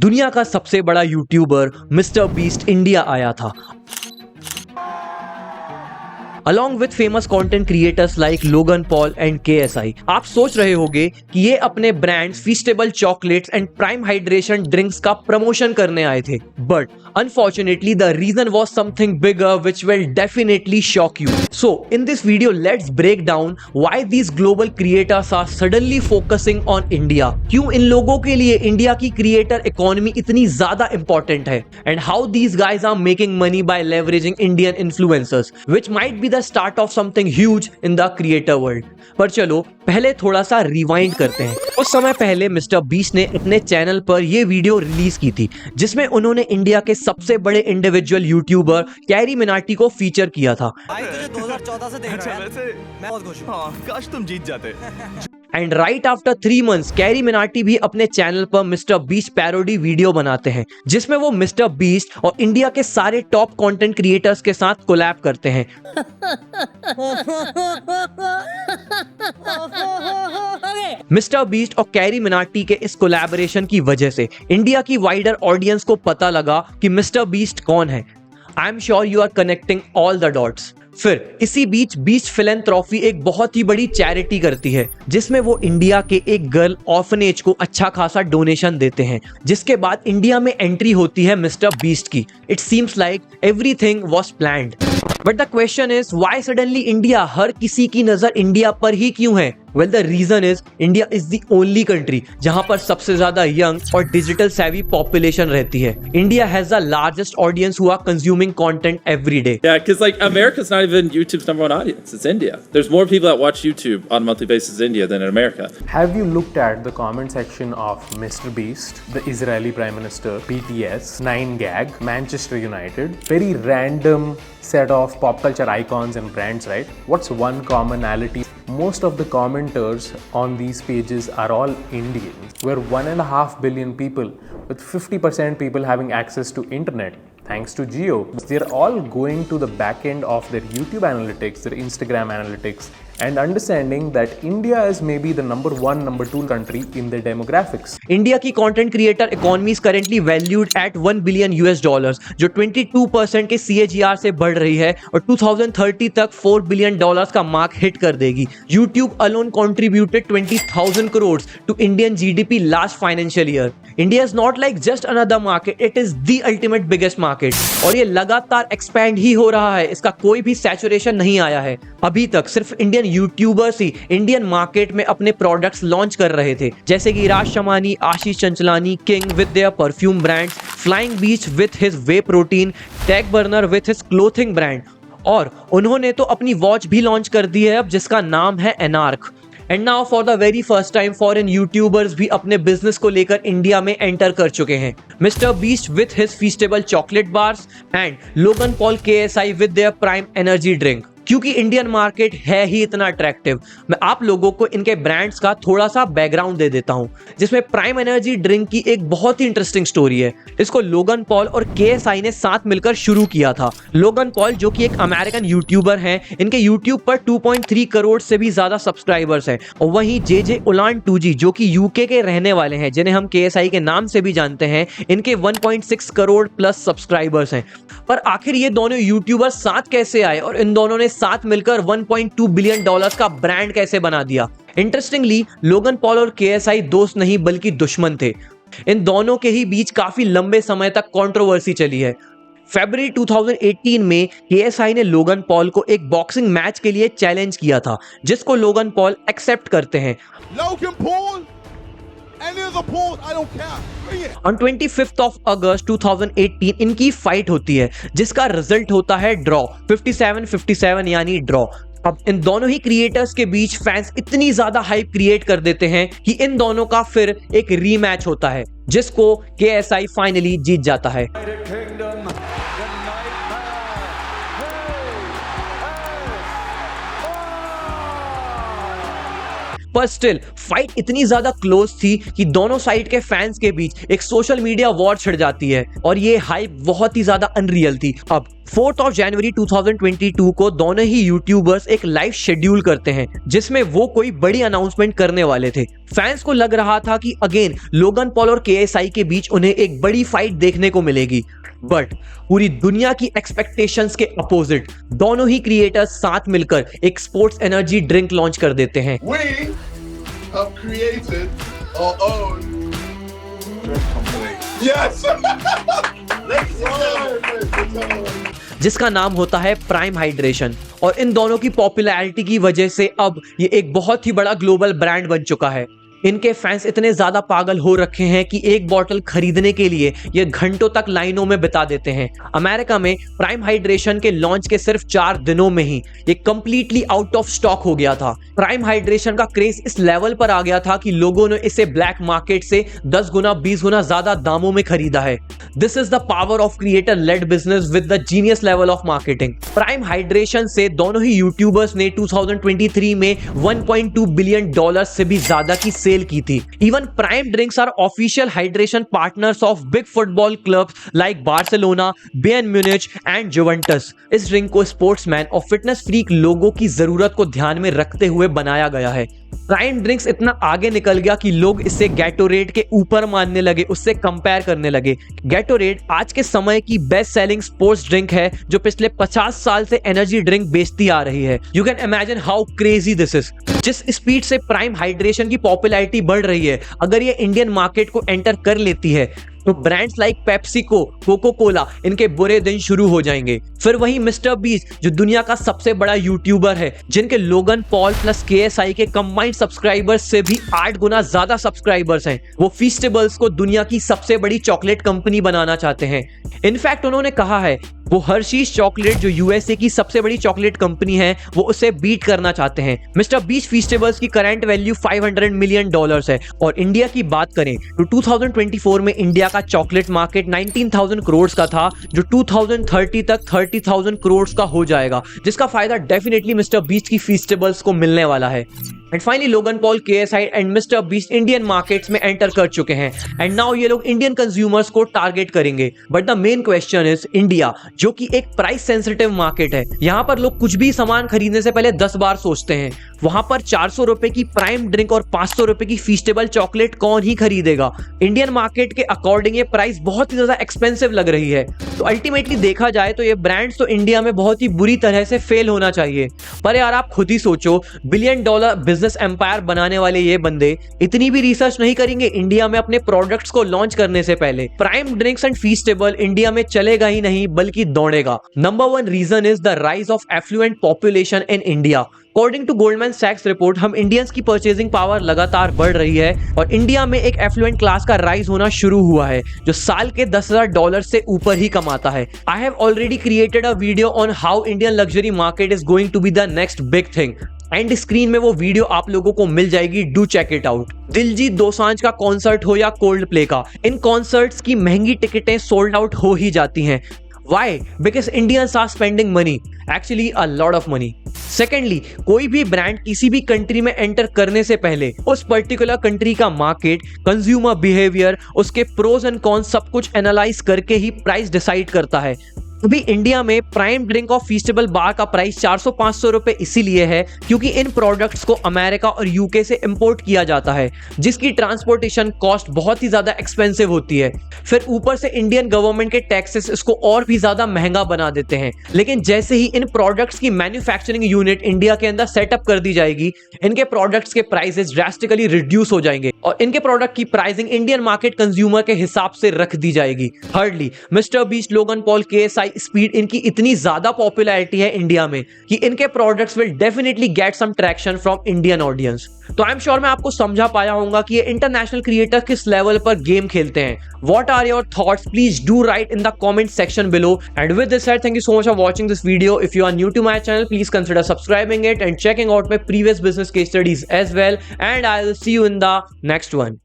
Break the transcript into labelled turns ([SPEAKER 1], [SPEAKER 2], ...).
[SPEAKER 1] दुनिया का सबसे बड़ा यूट्यूबर मिस्टर बीस्ट इंडिया आया था along with famous content creators like Logan Paul and KSI। आप सोच रहे होंगे कि ये अपने brands Feastables chocolates and Prime hydration drinks का प्रमोशन करने आए थे, but unfortunately the reason was something bigger which will definitely shock you। So in this video let's break down why these global creators are suddenly focusing on India। क्यों इन लोगों के लिए India की creator economy इतनी ज्यादा important है, and how these guys are making money by leveraging Indian influencers which might be the start of something huge in the creator world। पर चलो पहले थोड़ा सा रिवाइंड करते हैं। कुछ समय पहले मिस्टर बीस्ट ने अपने चैनल पर यह वीडियो रिलीज की थी जिसमें उन्होंने इंडिया के सबसे बड़े इंडिविजुअल यूट्यूबर कैरी मिनाटी को फीचर किया था।
[SPEAKER 2] भाई तुझे 2014 से देख रहा है, मैं बहुत खुश हूं।
[SPEAKER 3] काश तुम जीत जाते।
[SPEAKER 1] And right after 3 months carry Minati भी अपने चैनल पर मिस्टर बीस्ट पैरोडी वीडियो बनाते हैं जिसमें वो मिस्टर बीस्ट और इंडिया के सारे टॉप कंटेंट क्रिएटर्स के साथ कोलैब करते हैं। मिस्टर बीस्ट और कैरी मिनाटी के इस कोलैबोरेशन की वजह से इंडिया की वाइडर ऑडियंस को पता लगा कि मिस्टर बीस्ट कौन है। I am sure you are connecting all the dots. फिर इसी बीच बीस्ट फिलैंथ्रोपी एक बहुत ही बड़ी चैरिटी करती है जिसमें वो इंडिया के एक गर्ल ऑर्फनेज को अच्छा खासा डोनेशन देते हैं, जिसके बाद इंडिया में एंट्री होती है मिस्टर बीस्ट की। It seems like everything was planned, but the question is why suddenly India? हर किसी की नजर इंडिया पर ही क्यों है? Well the reason is India is the only country जहां पर सबसे ज्यादा यंग और डिजिटल सेवी पॉपुलेशन रहती है। India has the largest audience who are consuming content every day.
[SPEAKER 4] Yeah, because like America's not even YouTube's #1 audience. It's India. There's more people that watch YouTube on a monthly basis in India than in America.
[SPEAKER 5] Have you looked at the comment section of Mr. Beast, the Israeli Prime Minister, BTS, 9gag, Manchester United? Very random set of pop culture icons and brands, right? What's one commonality? Most of the commenters on these pages are all Indians. We're 1.5 billion people with 50% people having access to internet thanks to Jio. They're all going to the back end of their YouTube analytics, their Instagram analytics, and understanding that India is maybe the number 1, number 2 country in their demographics.
[SPEAKER 1] India की content creator economy currently valued at $1 billion जो 22% के CAGR से बढ़ रही है और 2030 तक $4 billion का मार्क हिट कर देगी। YouTube alone contributed 20,000 crores to Indian GDP last financial year. India is not like just another market, it is the ultimate biggest market। और ये लगातार एक्सपैंड ही हो रहा है, इसका कोई भी सैचुरेशन नहीं आया है। अभी तक सिर्फ इंडियन यूट्यूबर्स ही इंडियन मार्केट में अपने प्रोडक्ट्स लॉन्च कर रहे थे, जैसे कि Raj Shamani, Ashish Chanchlani, King with their perfume brands, Flying Beast with his whey protein, tag burner with his clothing brand, और उन्होंने तो अपनी वॉच भी लॉन्च कर दी है अब जिसका नाम है एनार्क। And now for the very first time foreign YouTubers भी अपने बिजनेस को लेकर इंडिया में एंटर कर चुके हैं। Mister Beast with his Feastables chocolate bars and Logan Paul KSI with their Prime energy drink. क्योंकि इंडियन मार्केट है ही इतना अट्रैक्टिव, मैं आप लोगों को इनके ब्रांड्स का थोड़ा सा बैकग्राउंड दे देता हूं, जिसमें प्राइम एनर्जी ड्रिंक की एक बहुत ही इंटरेस्टिंग स्टोरी है। इसको लोगन पॉल और KSI ने साथ मिलकर शुरू किया था। लोगन पॉल जो कि एक अमेरिकन यूट्यूबर हैं, इनके यूट्यूब पर 2.3 करोड़ से भी ज्यादा सब्सक्राइबर्स हैं, और वहीं JJ उलान 2G जो कि यूके के रहने वाले हैं, जिन्हें हम KSI के नाम से भी जानते हैं, इनके 1.6 करोड़ प्लस सब्सक्राइबर्स हैं। पर आखिर ये दोनों यूट्यूबर साथ कैसे आए और इन दोनों ने साथ मिलकर $1.2 बिलियन का ब्रांड कैसे बना दिया? इंटरेस्टिंगली लोगन पॉल और KSI दोस्त नहीं बल्कि दुश्मन थे। इन दोनों के ही बीच काफी लंबे समय तक कंट्रोवर्सी चली है। फरवरी 2018 में KSI ने लोगन पॉल को एक बॉक्सिंग मैच के लिए चैलेंज किया था, जिसको लोगन पॉल एक्सेप्ट करते हैं। On 25th of August 2018 इनकी फाइट होती है, जिसका रिजल्ट होता है ड्रॉ 57-57 यानी ड्रॉ। अब इन दोनों ही क्रिएटर्स के बीच फैंस इतनी ज्यादा हाइप क्रिएट कर देते हैं कि इन दोनों का फिर एक रीमैच होता है, जिसको KSI फाइनली जीत जाता है। पर स्टिल फाइट इतनी ज्यादा क्लोज थी कि दोनों साइड के फैंस के बीच एक सोशल मीडिया वॉर छिड़ जाती है और ये हाइप बहुत ही ज्यादा अनरियल थी। अब 4 जनवरी 2022 को दोनों ही यूट्यूबर्स एक लाइव शेड्यूल करते हैं जिसमें वो कोई बड़ी अनाउंसमेंट करने वाले थे। फैंस को लग रहा था कि अगेन लोगन पॉल और KSI के बीच उन्हें एक बड़ी फाइट देखने को मिलेगी, बट पूरी दुनिया की एक्सपेक्टेशंस के अपोजिट दोनों ही क्रिएटर्स साथ मिलकर एक स्पोर्ट्स एनर्जी ड्रिंक लॉन्च कर देते हैं।
[SPEAKER 3] We have created our own drink company. Yes.
[SPEAKER 1] जिसका नाम होता है प्राइम हाइड्रेशन, और इन दोनों की पॉपुलैरिटी की वजह से अब ये एक बहुत ही बड़ा ग्लोबल ब्रांड बन चुका है। इनके फैंस इतने ज्यादा पागल हो रखे हैं कि एक बॉटल खरीदने के लिए ये घंटों तक लाइनों में बिता देते हैं। अमेरिका में प्राइम हाइड्रेशन के लॉन्च के सिर्फ 4 दिनों में ही ये कंप्लीटली आउट ऑफ स्टॉक हो गया था। प्राइम हाइड्रेशन का क्रेज इस लेवल पर आ गया था कि लोगों ने इसे ब्लैक मार्केट से 10 गुना 20 गुना ज्यादा दामों में खरीदा है। This is the power of creator led business with the genius level of marketing. Prime hydration से दोनों ही यूट्यूबर्स ने 2023 में $1.2 बिलियन से भी ज्यादा की सेल की थी। Even prime drinks are official hydration partners of big football clubs like Barcelona, Bayern Munich and Juventus. इस ड्रिंक को स्पोर्ट्समैन और फिटनेस फ्रीक लोगों की जरूरत को ध्यान में रखते हुए बनाया गया है। प्राइम ड्रिंक्स इतना आगे निकल गया कि लोग इसे गैटोरेड के ऊपर मानने लगे, उससे कंपेयर करने लगे। गैटोरेड आज के समय की बेस्ट सेलिंग स्पोर्ट्स ड्रिंक है जो पिछले 50 साल से एनर्जी ड्रिंक बेचती आ रही है। You can imagine how crazy this is. जिस स्पीड से प्राइम हाइड्रेशन की पॉपुलैरिटी बढ़ रही है, अगर ये इंडियन मार्केट को एंटर कर लेती है तो brands like PepsiCo, Coca Cola, इनके बुरे दिन शुरू हो जाएंगे। फिर वही मिस्टर बीस्ट जो दुनिया का सबसे बड़ा यूट्यूबर है, जिनके लोगन पॉल प्लस KSI के कंबाइंड सब्सक्राइबर्स से भी 8 गुना ज्यादा सब्सक्राइबर्स हैं, वो फीस्टेबल्स को दुनिया की सबसे बड़ी चॉकलेट कंपनी बनाना चाहते हैं। इनफैक्ट उन्होंने कहा है वो हर्शीज चॉकलेट जो USA की सबसे बड़ी चॉकलेट कंपनी है वो उसे बीट करना चाहते हैं। मिस्टर बीस्ट फीस्टेबल्स की करंट वैल्यू $500 मिलियन है, और इंडिया की बात करें तो 2024 में इंडिया का चॉकलेट मार्केट 19,000 करोड़ का था, जो 2030 तक 30,000 करोड़ का हो जाएगा, जिसका फायदा डेफिनेटली मिस्टर बीस्ट की फीस्टेबल्स को मिलने वाला है। एंड फाइनली लोगन Paul, KSI and mister beast Indian markets में एंटर कर चुके हैं, एंड नाउ ये लोग इंडियन कंज्यूमर्स को टारगेट करेंगे। But the main question is India, जो कि एक प्राइस सेंसिटिव मार्केट है। यहाँ पर लोग कुछ भी सामान खरीदने से पहले 10 बार सोचते हैं। वहां पर 400 रुपए की प्राइम ड्रिंक और 500 रुपए की फीस्टेबल चॉकलेट कौन ही खरीदेगा। इंडियन मार्केट के अकॉर्डिंग ये प्राइस बहुत ही ज्यादा एक्सपेंसिव लग रही है। तो अल्टीमेटली देखा जाए तो ये ब्रांड्स तो इंडिया में बहुत ही बुरी तरह से फेल होना चाहिए। पर यार आप खुद ही सोचो, $1 बिलियन बिजनेस एम्पायर बनाने वाले ये बंदे इतनी भी रिसर्च नहीं करेंगे इंडिया में अपने प्रोडक्ट्स को लॉन्च करने से पहले। Prime drinks and Feastables India में चलेगा ही नहीं बल्कि दौड़ेगा। Number 1 reason is the rise of affluent population in India. According to Goldman सैक्स रिपोर्ट, हम इंडियंस की परचेजिंग पावर लगातार बढ़ रही है और इंडिया में एक एफ्लुएंट क्लास का राइज होना शुरू हुआ है जो साल के $10,000 से ऊपर ही कमाता है। I have already created a video on how Indian luxury market is going to be the next big thing. And screen में वो वीडियो आप लोगों को मिल जाएगी, do check it out. Diljit Dosanjh का कॉन्सर्ट हो या कोल्ड प्ले का, इन कॉन्सर्ट्स की महंगी टिकटें सोल्ड आउट हो ही जाती हैं। Why? Because Indians are spending money, actually a lot of money. Secondly, कोई भी ब्रांड किसी भी कंट्री में एंटर करने से पहले उस पर्टिकुलर कंट्री का मार्केट, कंज्यूमर बिहेवियर, उसके प्रोज एंड कॉन्स सब कुछ एनालाइज करके ही प्राइस डिसाइड करता है। अभी इंडिया में प्राइम ड्रिंक और फीस्टेबल बार का प्राइस 400-500 रुपए इसीलिए है क्योंकि इन प्रोडक्ट्स को अमेरिका और यूके से इंपोर्ट किया जाता है, जिसकी ट्रांसपोर्टेशन कॉस्ट बहुत ही ज्यादा एक्सपेंसिव होती है। फिर ऊपर से इंडियन गवर्नमेंट के टैक्सेस इसको और भी ज्यादा महंगा बना देते हैं। लेकिन जैसे ही इन प्रोडक्ट्स की मैन्युफैक्चरिंग यूनिट इंडिया के अंदर सेटअप कर दी जाएगी, इनके प्रोडक्ट्स के प्राइसेस ड्रास्टिकली रिड्यूस हो जाएंगे और इनके प्रोडक्ट की प्राइसिंग इंडियन मार्केट कंज्यूमर के हिसाब से रख दी जाएगी। Thirdly, Mister Beast, Logan Paul, KSI speed, इनकी इतनी ज्यादा पॉपुलैरिटी है इंडिया में कि इनके products will definitely get some traction from Indian audience. तो आई एम श्योर मैं आपको समझा पाया होगा कि ये इंटरनेशनल क्रिएटर किस लेवल पर गेम खेलते हैं। What are your thoughts? Please do write in the comment section below. And with this said, thank you so much for watching this video. If you are new to my channel, please consider subscribing it and checking out my previous business case studies as well. And I will see you in the next one.